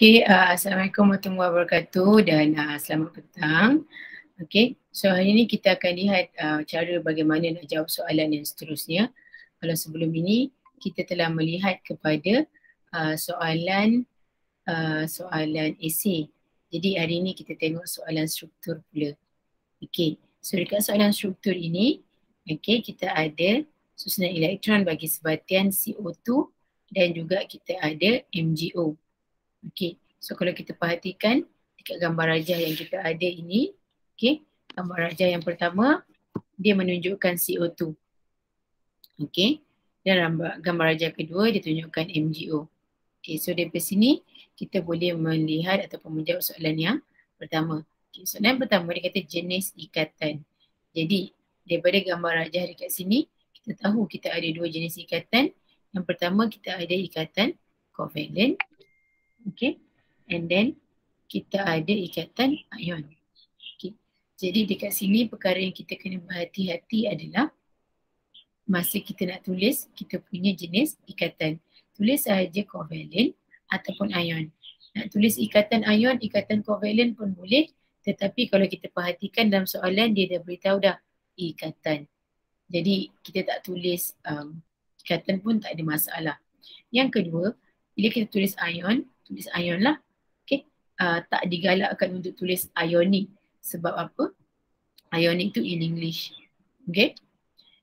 Okay, Assalamualaikum warahmatullahi wabarakatuh dan selamat petang. Okay, so hari ini kita akan lihat cara bagaimana nak jawab soalan yang seterusnya. Kalau sebelum ini kita telah melihat kepada soalan esei. Jadi hari ini kita tengok soalan struktur pula. Okay, so dekat soalan struktur ini, okay, kita ada susunan elektron bagi sebatian CO2 dan juga kita ada MgO. Okay, so kalau kita perhatikan dekat gambar rajah yang kita ada ini, okay, gambar rajah yang pertama dia menunjukkan CO2. Okay, dan gambar rajah kedua dia tunjukkan MgO. Okay, so dari sini kita boleh melihat ataupun menjawab soalan yang pertama. Okay, soalan pertama dia kata jenis ikatan. Jadi daripada gambar rajah dekat sini kita tahu kita ada dua jenis ikatan. Yang pertama kita ada ikatan covalent. Okay, and then kita ada ikatan ion. Okay. Jadi dekat sini perkara yang kita kena berhati-hati adalah masa kita nak tulis kita punya jenis ikatan. Tulis sahaja covalent ataupun ion. Nak tulis ikatan ion, ikatan covalent pun boleh. Tetapi kalau kita perhatikan dalam soalan dia dah beritahu dah ikatan. Jadi kita tak tulis ikatan pun tak ada masalah. Yang kedua, bila kita tulis ion lah. Okay. Tak digalakkan untuk tulis ionic. Sebab apa? Ionic tu in English. Okay.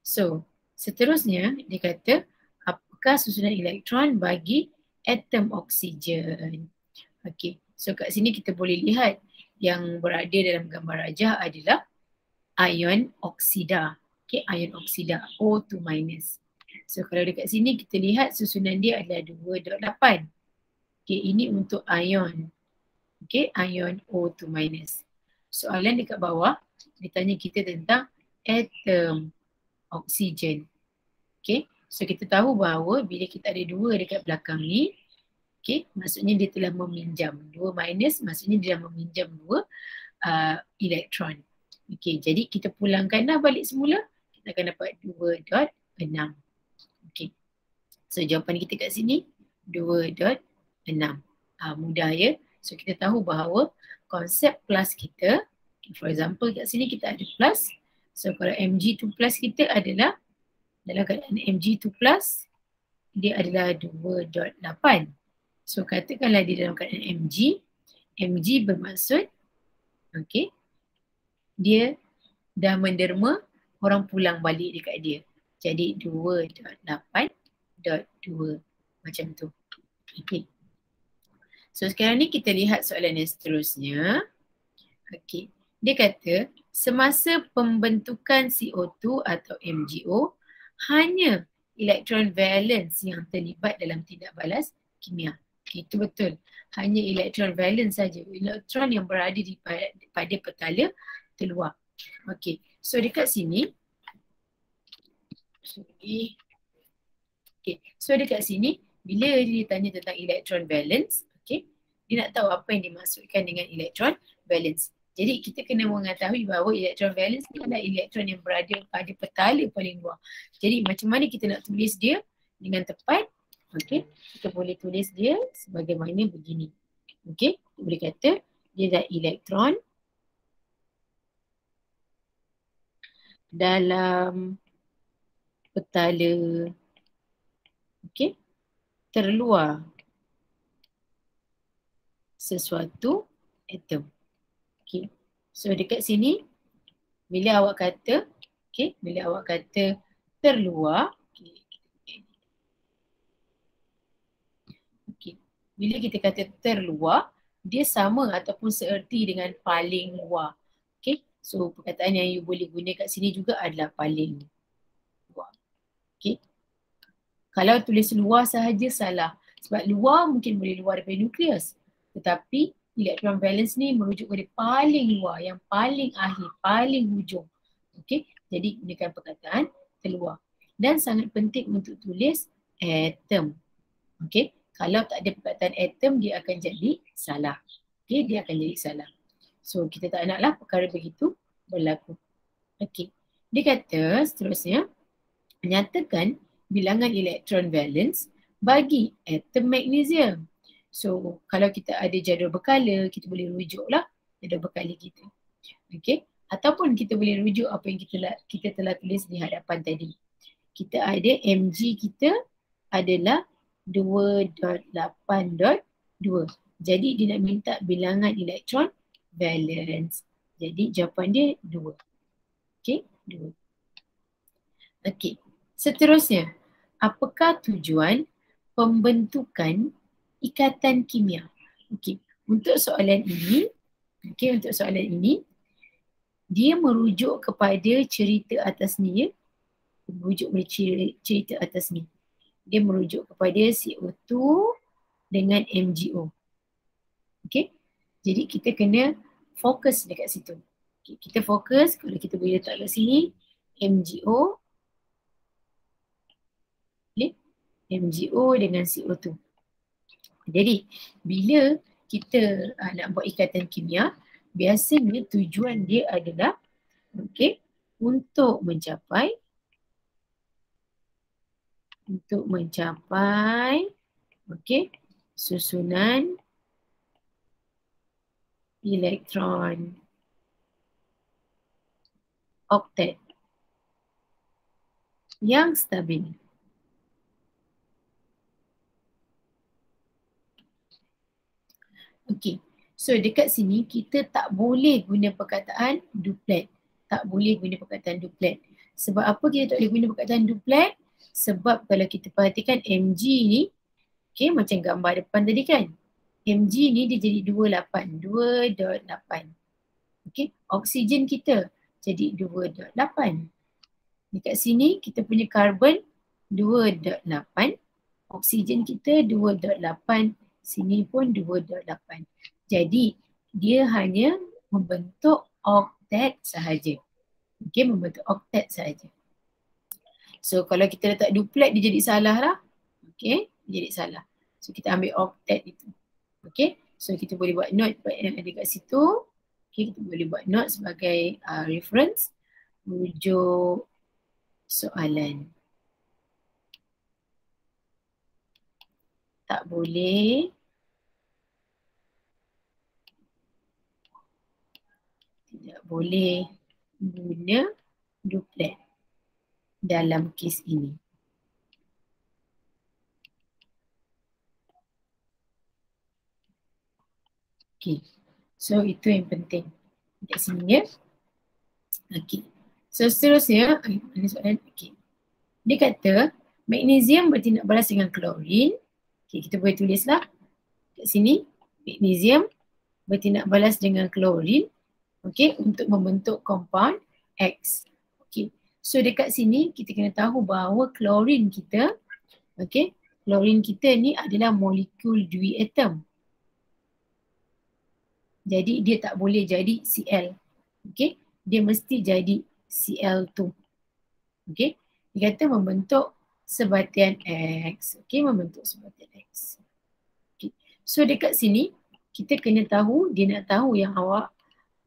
So, seterusnya dia kata apakah susunan elektron bagi atom oksigen. Okay. So, kat sini kita boleh lihat yang berada dalam gambar rajah adalah ion oksida. Okay, ion oksida O2 minus. So, kalau dekat sini kita lihat susunan dia adalah 2.8. Okay, ini untuk ion. Okay, ion O2 minus. Soalan dekat bawah, dia tanya kita tentang atom oksigen. Okay, so kita tahu bahawa bila kita ada 2 dekat belakang ni, okay, maksudnya dia telah meminjam. 2 minus maksudnya dia telah meminjam 2 elektron. Okay, jadi kita pulangkanlah balik semula, kita akan dapat 2.6. Okay, so jawapan kita kat sini 2.6. Mudah ya. So kita tahu bahawa konsep plus kita, for example kat sini kita ada plus. So kalau Mg2 plus kita adalah dalam keadaan Mg2 plus dia adalah 2.8. So katakanlah dia dalam keadaan Mg. Mg bermaksud okay, dia dah menderma, orang pulang balik dekat dia. Jadi 2.8.2 macam tu. Okay. So sekarang ni kita lihat soalan yang seterusnya. Okay. Dia kata semasa pembentukan CO2 atau MgO hanya elektron valence yang terlibat dalam tindak balas kimia. Okay, itu betul. Hanya elektron valence saja. Elektron yang berada pada petala terluar. Okay. So dekat sini. Okay. So dekat sini bila dia tanya tentang elektron valence, okay, dia nak tahu apa yang dimaksudkan dengan elektron valence. Jadi kita kena mengetahui bahawa elektron valence ni adalah elektron yang berada pada petala paling luar. Jadi macam mana kita nak tulis dia dengan tepat? Okay, kita boleh tulis dia sebagaimana begini. Okay, kita boleh kata dia adalah elektron dalam petala, okay, terluar sesuatu atom. Okay. So dekat sini bila awak kata, okay, bila awak kata terluar, okay, bila kita kata terluar, dia sama ataupun seerti dengan paling luar. Okay. So perkataan yang you boleh guna kat sini juga adalah paling luar. Okay. Kalau tulis luar sahaja salah. Sebab luar mungkin boleh luar daripada nukleus. Tetapi elektron valence ni merujuk kepada paling luar, yang paling akhir, paling hujung. Okey, jadi gunakan perkataan terluar. Dan sangat penting untuk tulis atom. Okey, kalau tak ada perkataan atom dia akan jadi salah. Okey, dia akan jadi salah. So kita tak naklah perkara begitu berlaku. Okey, dia kata seterusnya nyatakan bilangan elektron valence bagi atom magnesium. So kalau kita ada jadual berkala, kita boleh rujuklah jadual berkala kita. Okay. Ataupun kita boleh rujuk apa yang kita telah tulis di hadapan tadi. Kita ada mg kita adalah 2.8.2. Jadi dia nak minta bilangan elektron valence. Jadi jawapan dia 2. Okay, 2. Okay, seterusnya. Apakah tujuan pembentukan ikatan kimia? Okay, untuk soalan ini, dia merujuk kepada cerita atas ni ya. Merujuk kepada cerita atas ni. Dia merujuk kepada CO2 dengan MgO. Okay, jadi kita kena fokus dekat situ. Okay, kita fokus, kalau kita boleh letak kat sini, MgO. Okay, MgO dengan CO2. Jadi, bila kita nak buat ikatan kimia, biasanya tujuan dia adalah untuk mencapai susunan elektron oktet yang stabil. Okey. So dekat sini kita tak boleh guna perkataan duplet. Sebab apa kita tak boleh guna perkataan duplet? Sebab kalau kita perhatikan Mg ni, okay, macam gambar depan tadi kan. Mg ni dia jadi 2.8. Okay, oksigen kita jadi 2.8. Dekat sini kita punya karbon 2.8. Oksigen kita 2.8. Sini pun 2.8. Jadi dia hanya membentuk oktet sahaja. Okay, membentuk oktet sahaja. So kalau kita letak duplet dia jadi salah lah. Okay, dia jadi salah. So kita ambil oktet itu. Okay, so kita boleh buat note yang ada kat situ. Okay, kita boleh buat note sebagai reference. Rujuk soalan. Tak boleh guna duplet dalam kes ini. Okay, so itu yang penting kat sini ya. Okay, so seterusnya, mana soalan? Okay, dia kata magnesium bertindak balas dengan klorin. Okay, kita boleh tulislah kat sini, magnesium bertindak balas dengan klorin, okay, untuk membentuk compound X. Okay, so dekat sini kita kena tahu bahawa klorin kita, okay, klorin kita ni adalah molekul duiatom. Jadi dia tak boleh jadi Cl. Okay, dia mesti jadi Cl2. Okay, dia kata membentuk sebatian X. Okay, membentuk sebatian X. Okay, so dekat sini kita kena tahu, dia nak tahu yang awak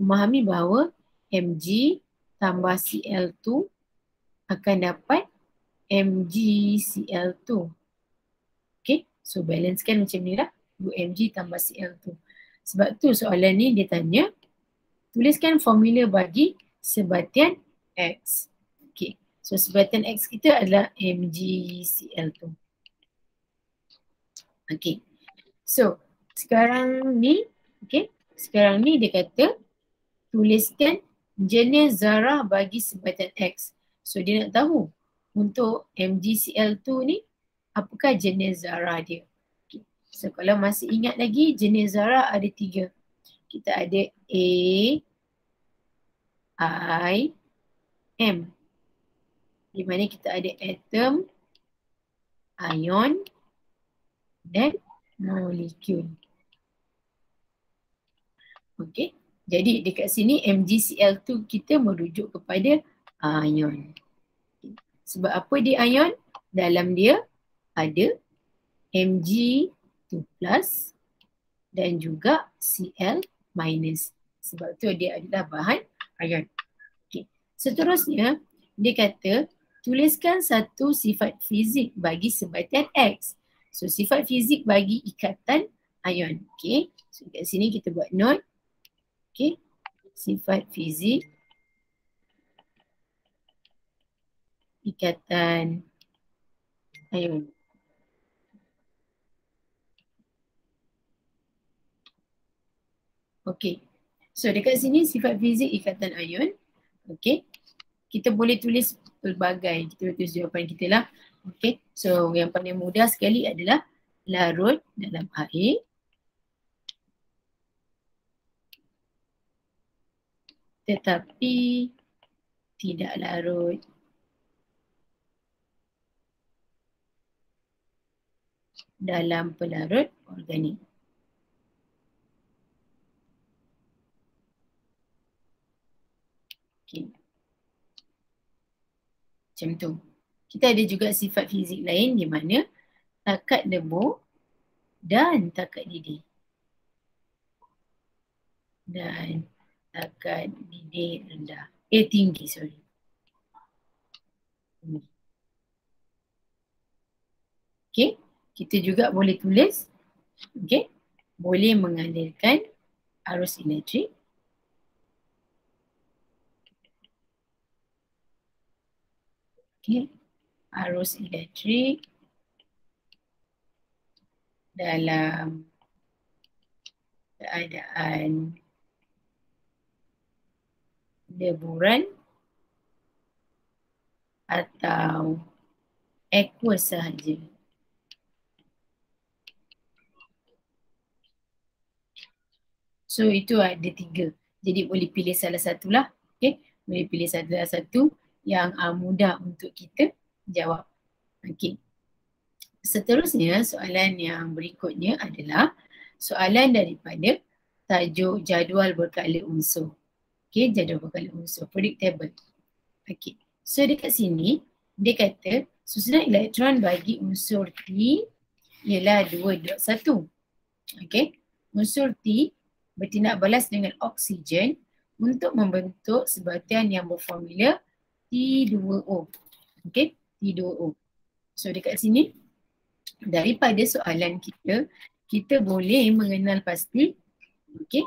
memahami bahawa Mg tambah Cl2 akan dapat MgCl2. Okay, so balancekan macam ni lah. 2Mg tambah Cl2. Sebab tu soalan ni dia tanya, tuliskan formula bagi sebatian X. Okay, so sebatian X kita adalah MgCl2. Okay, so sekarang ni dia kata tuliskan jenis zarah bagi sebatian X. So dia nak tahu untuk MgCl2 ni apakah jenis zarah dia. Okay, so kalau masih ingat lagi jenis zarah ada 3. Kita ada A, I, M. Di mana kita ada atom, ion dan molekul. Okey, jadi dekat sini MgCl2 kita merujuk kepada ion. Sebab apa dia ion? Dalam dia ada Mg2+ dan juga Cl-. Sebab tu dia adalah bahan ion. Okey, seterusnya dia kata tuliskan satu sifat fizik bagi sebatian X. So sifat fizik bagi ikatan ion. Okay, so kat sini kita buat note. Okay, sifat fizik ikatan ion. Okay, so dekat sini sifat fizik ikatan ion. Okay, kita boleh tulis pelbagai, kita boleh tulis jawapan kita lah. Okay, so yang paling mudah sekali adalah larut dalam air, tetapi tidak larut dalam pelarut organik. Okay. Macam tu. Kita ada juga sifat fizik lain di mana takat debu dan takat didih. Dan takat didih rendah. Tinggi, sorry. Okay, kita juga boleh tulis, okay, boleh mengalirkan arus elektrik. Okay, arus elektrik dalam keadaan deburan atau aqueous sahaja. So itu ada 3. Jadi boleh pilih salah satulah. Okay, boleh pilih salah satu yang mudah untuk kita jawab. Okay. Seterusnya soalan yang berikutnya adalah soalan daripada tajuk jadual berkala unsur. Okay, jadual berkala unsur, periodic table. Okay, so dekat sini dia kata susunan elektron bagi unsur T ialah 2.1. Okay, unsur T bertindak balas dengan oksigen untuk membentuk sebatian yang berformula T2O. Okay, T2O. So dekat sini daripada soalan kita, kita boleh mengenal pasti, okay,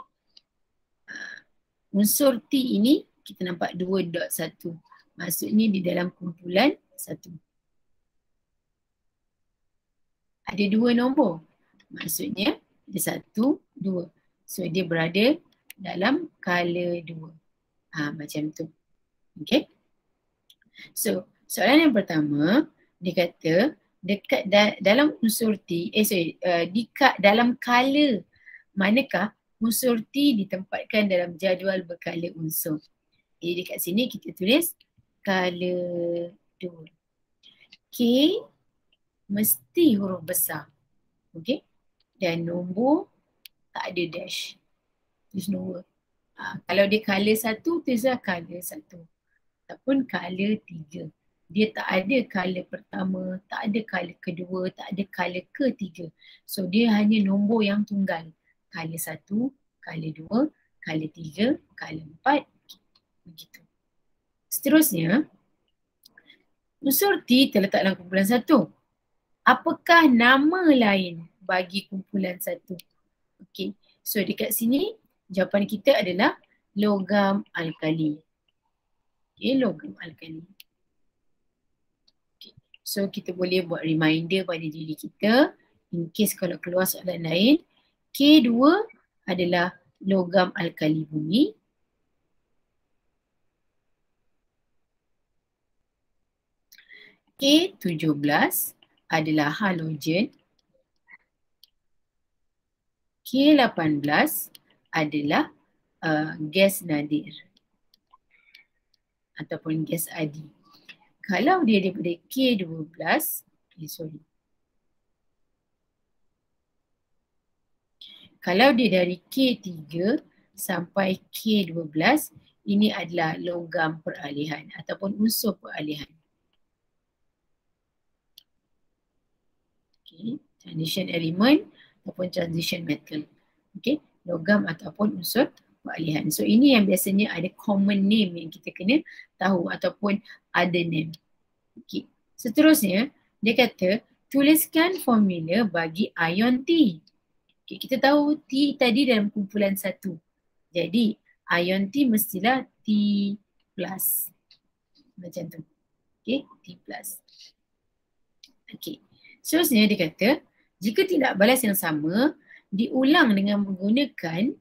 unsur T ini kita nampak 2.1. Maksudnya di dalam kumpulan 1. Ada 2 nombor. Maksudnya ada 1, 2. So dia berada dalam kala 2. Macam tu. Okay. So soalan yang pertama, dia kata dekat dalam unsur T, dalam kala manakah unsur T ditempatkan dalam jadual berkala unsur. Jadi dekat sini kita tulis kala 2. K mesti huruf besar. Okay. Dan nombor tak ada dash. Tulis nombor. Kalau dia kala 1, tulislah kala 1. Ataupun kala 3. Dia tak ada kala pertama, tak ada kala kedua, tak ada kala ketiga. So dia hanya nombor yang tunggal. Kala 1, kala 2, kala 3, kala 4. Begitu. Seterusnya, unsur T terletak dalam kumpulan 1. Apakah nama lain bagi kumpulan 1? Okay. So dekat sini jawapan kita adalah logam alkali. Okay, logam alkali. Okay. So kita boleh buat reminder pada diri kita in case kalau keluar soalan lain. K2 adalah logam alkali bumi. K17 adalah halogen. K18 adalah gas nadir ataupun gas adi. Kalau dia daripada K12, kalau dia dari K3 sampai K12, ini adalah logam peralihan ataupun unsur peralihan. Okay. Transition element ataupun transition metal. Okay. Logam ataupun unsur peralihan. So ini yang biasanya ada common name yang kita kena tahu ataupun other name. Okay. Seterusnya dia kata tuliskan formula bagi ion T. Okay, kita tahu T tadi dalam kumpulan satu. Jadi ion T mestilah T plus. Macam tu. Okay, T plus. Okay. Seterusnya dia kata, jika tindak balas yang sama diulang dengan menggunakan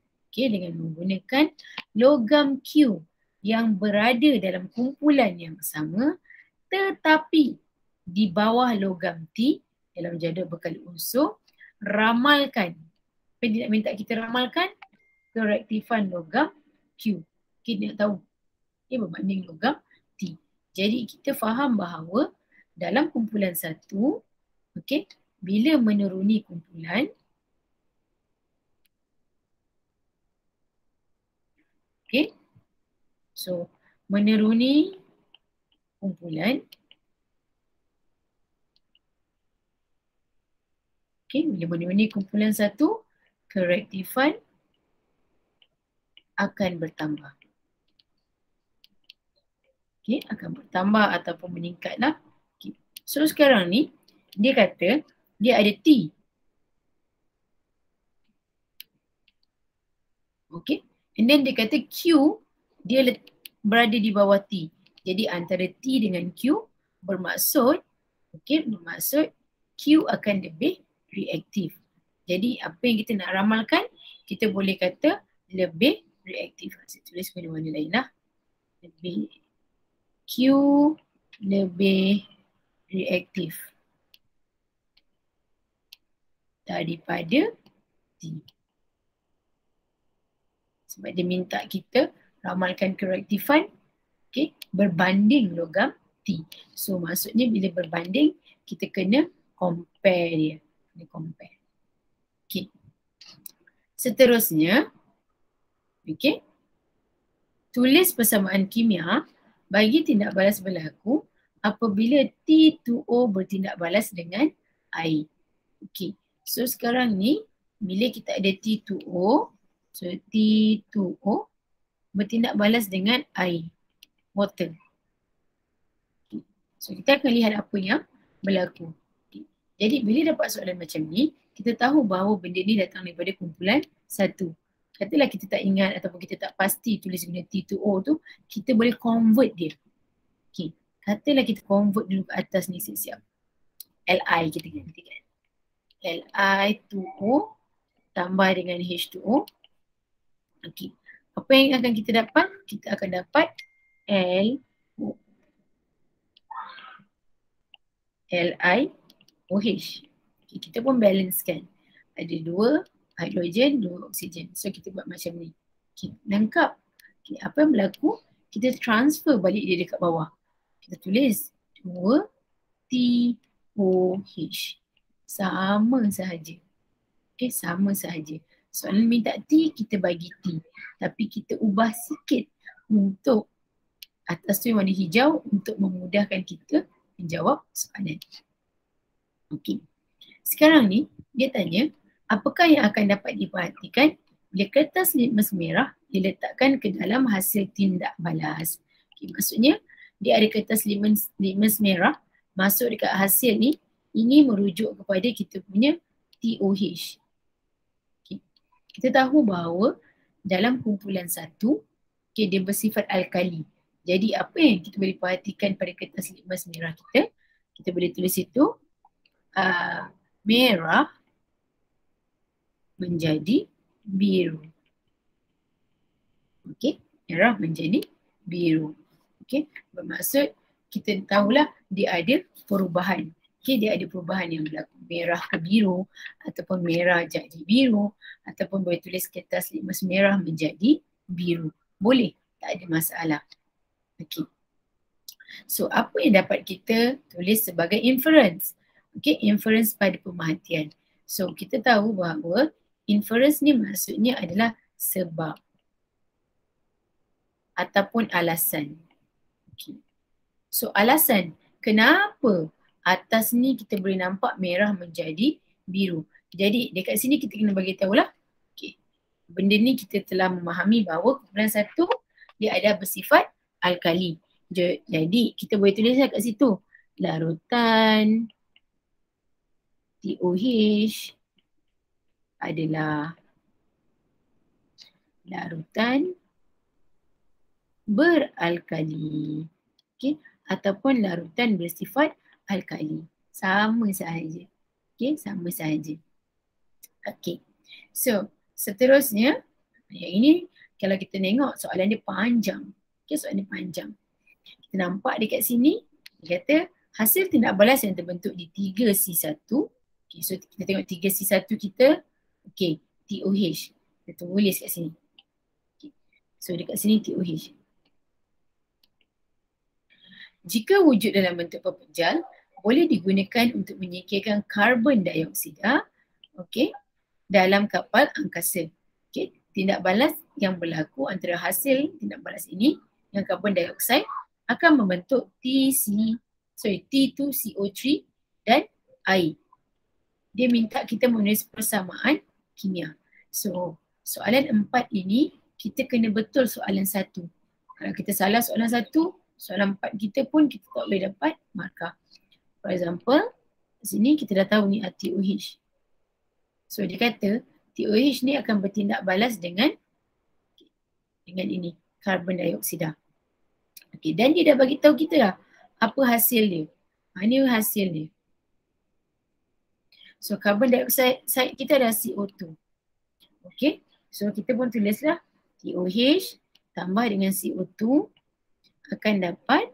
logam Q yang berada dalam kumpulan yang sama tetapi di bawah logam T dalam jadual berkala unsur, ramalkan. Apa dia nak minta kita ramalkan? Kerektifan logam Q. Kita nak tahu dia berbanding logam T. Jadi kita faham bahawa dalam kumpulan satu, okey, bila menuruni kumpulan, okey, so menuruni kumpulan, okey, bila menuruni kumpulan satu, kerektifan akan bertambah. Okay, akan bertambah ataupun meningkatlah. Okay. So sekarang ni dia kata dia ada T. Okay. And then dia kata Q dia berada di bawah T. Jadi antara T dengan Q bermaksud Q akan lebih reaktif. Jadi apa yang kita nak ramalkan, kita boleh kata lebih reaktif. Saya tulis warna-warna lain lah. Q lebih reaktif daripada T. Sebab dia minta kita ramalkan kereaktifan, okay, berbanding logam T. So maksudnya bila berbanding, kita kena compare dia. Kena compare. Okay. Seterusnya, okay, tulis persamaan kimia bagi tindak balas berlaku apabila T2O bertindak balas dengan air. Okay. So sekarang ni, bila kita ada T2O, so T2O bertindak balas dengan air, water. Okay. So kita akan lihat apa yang berlaku. Okay. Jadi bila dapat soalan macam ni, kita tahu bahawa benda ni datang daripada kumpulan satu. Katalah kita tak ingat ataupun kita tak pasti tulis guna T2O tu, kita boleh convert dia. Okay. Katalah kita convert dulu ke atas ni siap-siap. Li kita gantikan. Li2O tambah dengan H2O. Okay. Apa yang akan kita dapat? Kita akan dapat LO. LiOH. Okay, kita pun balancekan. Ada 2 hidrogen, 2 oksigen. So kita buat macam ni. Okay, lengkap. Okay, apa yang berlaku? Kita transfer balik dia dekat bawah. Kita tulis 2TOH. Sama sahaja. Okay, sama sahaja. Soalan minta T, kita bagi T. Tapi kita ubah sikit untuk atas tu yang warna hijau untuk memudahkan kita menjawab soalan. Okey. Sekarang ni dia tanya, apakah yang akan dapat diperhatikan bila kertas litmus merah diletakkan ke dalam hasil tindak balas? Okay, maksudnya dia ada kertas litmus merah masuk dekat hasil ni, ini merujuk kepada kita punya TOH. Okay. Kita tahu bahawa dalam kumpulan satu, okay, dia bersifat alkali. Jadi apa yang kita boleh perhatikan pada kertas litmus merah kita? Kita boleh tulis itu merah menjadi biru. Okey, merah menjadi biru. Okey, bermaksud kita tahulah dia ada perubahan. Okey, dia ada perubahan yang berlaku. Merah ke biru ataupun merah jadi biru ataupun boleh tulis kertas litmus merah menjadi biru. Boleh, tak ada masalah. Okey. So apa yang dapat kita tulis sebagai inference? Okey, inference pada pemerhatian. So kita tahu bahawa inference ni maksudnya adalah sebab ataupun alasan. Okay. So alasan kenapa atas ni kita boleh nampak merah menjadi biru. Jadi dekat sini kita kena bagi tahulah. Okay. Benda ni kita telah memahami bahawa kumpulan satu dia ada bersifat alkali. Jadi kita boleh tulislah kat situ larutan TOH adalah larutan beralkali. Okey, ataupun larutan bersifat alkali. Sama sahaja. Okey, sama sahaja. Okey. So, seterusnya yang ini kalau kita tengok soalan dia panjang. Okey, soalan dia panjang. Kita nampak dekat sini dia kata hasil tindak balas yang terbentuk di 3C1. Okay, so kita tengok 3C1 kita. Okay, TOH. Kita tulis kat sini. Okay. So dekat sini TOH. Jika wujud dalam bentuk pepejal, boleh digunakan untuk menyingkirkan karbon dioksida, okay, dalam kapal angkasa. Okay. Tindak balas yang berlaku antara hasil tindak balas ini dengan karbon dioksida akan membentuk T2CO3 dan air. Dia minta kita menulis persamaan kimia. So, soalan 4 ini kita kena betul soalan 1. Kalau kita salah soalan 1, soalan 4 kita pun kita tak boleh dapat markah. For example, sini kita dah tahu ni TOH. So, dia kata TOH ni akan bertindak balas dengan ini, karbon dioksida. Okay, dan dia dah bagi tahu kita dah apa hasil dia. Ini hasil dia. So karbon dioksida kita ada CO2. Okay, so kita pun tulislah TOH tambah dengan CO2 akan dapat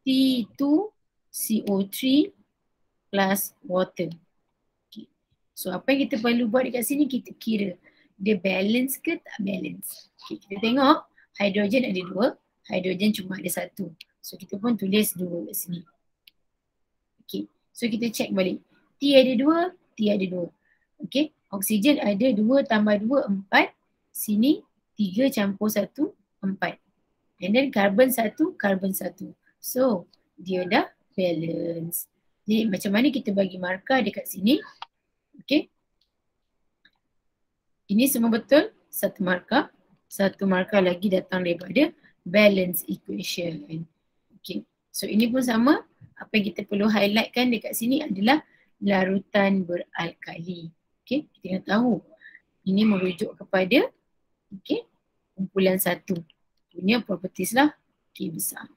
T2CO3 plus water. Okay. So apa yang kita perlu buat dekat sini, kita kira dia balance ke tak balance. Okay, kita tengok hidrogen ada 2, hidrogen cuma ada 1. So kita pun tulis 2 kat sini. Okay, so kita check balik. T ada 2, T ada 2. Okay, oksigen ada 2 tambah 2, 4. Sini 3 campur 1, 4. And then karbon 1, karbon 1. So, dia dah balance. Jadi macam mana kita bagi markah dekat sini. Okay. Ini semua betul, 1 markah. 1 markah lagi datang daripada balance equation. Okay. So ini pun sama. Apa yang kita perlu highlightkan dekat sini adalah larutan beralkali. Okay, kita nak tahu ini merujuk kepada kumpulan 1 punya properties lah K besar.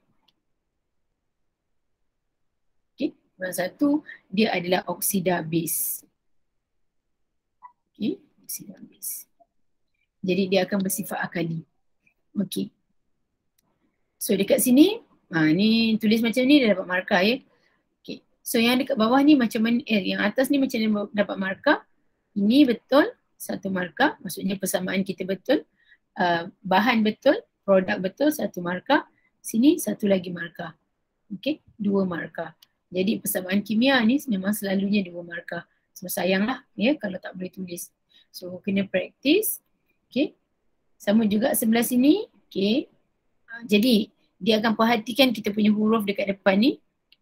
Okay, kumpulan 1 dia adalah oksida base. Okay, oksida base. Jadi dia akan bersifat alkali. Okay. So dekat sini, ni tulis macam ni dah dapat markah ya. Okay. So yang dekat bawah ni macam mana, yang atas ni macam mana dapat markah. Ini betul, 1 markah, maksudnya persamaan kita betul. Bahan betul, produk betul, 1 markah. Sini 1 lagi markah. Okay, 2 markah. Jadi persamaan kimia ni memang selalunya 2 markah. So sayanglah ya kalau tak boleh tulis. So kena practice. Okay. Sama juga sebelah sini. Okay. Jadi dia akan perhatikan kita punya huruf dekat depan ni.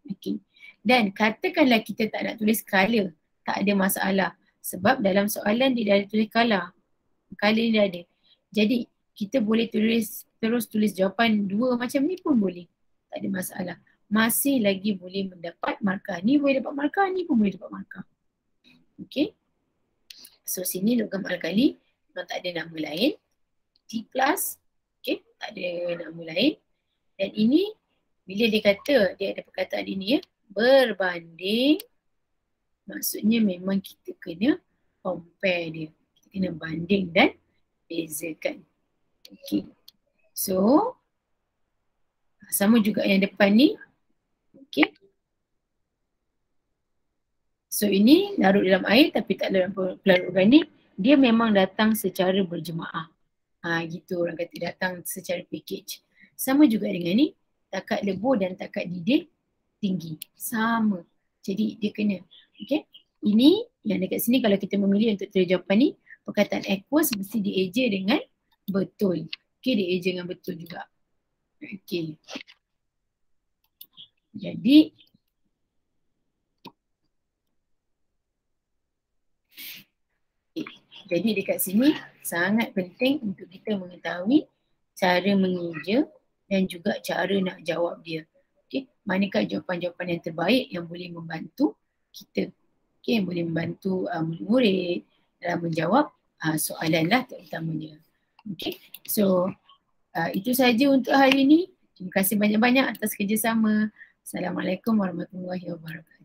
Okay. Dan katakanlah kita tak nak tulis color. Tak ada masalah. Sebab dalam soalan dia dah ada tulis color. Color ni dah ada. Jadi kita boleh terus tulis jawapan 2 macam ni pun boleh. Tak ada masalah. Masih lagi boleh mendapat markah. Ni boleh dapat markah, ni pun boleh dapat markah. Okay. So sini logam alkali. Memang tak ada nama lain. T plus. Okay. Tak ada nama lain. Dan ini bila dia kata, dia ada perkataan ini ya. Berbanding. Maksudnya memang kita kena compare dia. Kita kena banding dan bezakan. Okay. So, sama juga yang depan ni. Okay. So ini larut dalam air tapi tak dalam pelarut organik. Dia memang datang secara berjemaah. Gitu orang kata datang secara package. Sama juga dengan ni. Takat lebur dan takat didih tinggi. Sama. Jadi dia kena. Okay. Ini yang dekat sini kalau kita memilih untuk tulis jawapan ni, perkataan aqueous mesti dieja dengan betul. Okay, dieja dengan betul juga. Okay. Jadi dekat sini sangat penting untuk kita mengetahui cara mengeja dan juga cara nak jawab dia. Okay. Manakah jawapan-jawapan yang terbaik yang boleh membantu kita. Okay, yang boleh membantu murid-murid, dalam menjawab soalan lah terutamanya. Okay, so itu sahaja untuk hari ini. Terima kasih banyak-banyak atas kerjasama. Assalamualaikum warahmatullahi wabarakatuh.